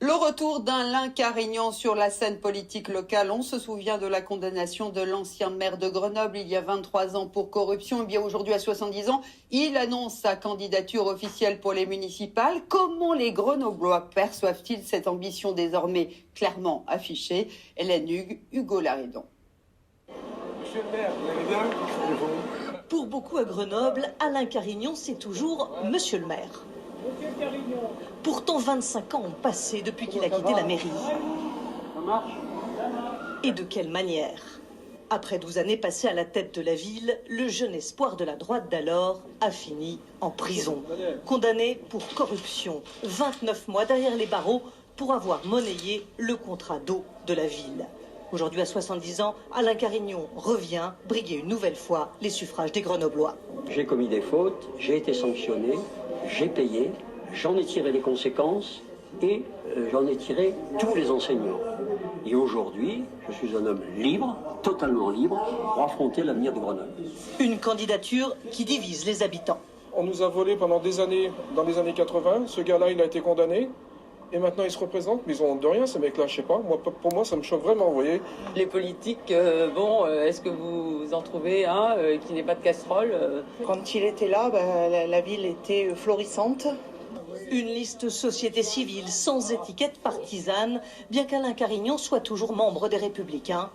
Le retour d'Alain Carignan sur la scène politique locale. On se souvient de la condamnation de l'ancien maire de Grenoble il y a 23 ans pour corruption. Et bien aujourd'hui, à 70 ans, il annonce sa candidature officielle pour les municipales. Comment les Grenoblois perçoivent-ils cette ambition désormais clairement affichée? Hélène Hugues, Hugo Laridon. Monsieur le maire, vous allez bien? Pour beaucoup à Grenoble, Alain Carignan, c'est toujours Monsieur le maire. Pourtant, 25 ans ont passé depuis qu'il a quitté la mairie. Et de quelle manière? Après 12 années passées à la tête de la ville, le jeune espoir de la droite d'alors a fini en prison. Condamné pour corruption, 29 mois derrière les barreaux pour avoir monnayé le contrat d'eau de la ville. Aujourd'hui, à 70 ans, Alain Carignan revient briguer une nouvelle fois les suffrages des Grenoblois. J'ai commis des fautes, j'ai été sanctionné, j'ai payé, j'en ai tiré les conséquences et j'en ai tiré tous les enseignements. Et aujourd'hui, je suis un homme libre, totalement libre, pour affronter l'avenir de Grenoble. Une candidature qui divise les habitants. On nous a volé pendant des années, dans les années 80. Ce gars-là, il a été condamné. Et maintenant, ils se représentent, mais ils ont honte de rien, ces mecs-là, je sais pas. Moi, pour moi, ça me choque vraiment, vous voyez. Les politiques, est-ce que vous en trouvez un qui n'est pas de casserole Quand il était là, la ville était florissante. Une liste société civile sans étiquette partisane, bien qu'Alain Carignan soit toujours membre des Républicains,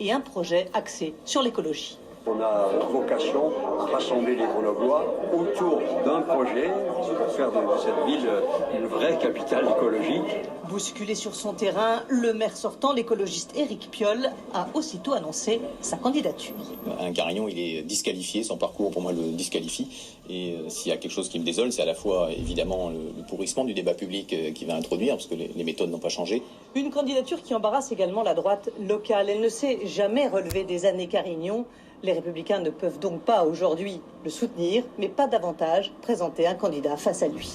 et un projet axé sur l'écologie. On a vocation à rassembler les Grenoblois autour d'un projet pour faire de cette ville une vraie capitale écologique. Bousculé sur son terrain, le maire sortant, l'écologiste Éric Piolle, a aussitôt annoncé sa candidature. Alain Carignan, il est disqualifié, son parcours pour moi le disqualifie. Et s'il y a quelque chose qui me désole, c'est à la fois évidemment le pourrissement du débat public qu'il va introduire, parce que les méthodes n'ont pas changé. Une candidature qui embarrasse également la droite locale. Elle ne s'est jamais relevée des années Carignan. Les Républicains ne peuvent donc pas aujourd'hui le soutenir, mais pas davantage présenter un candidat face à lui.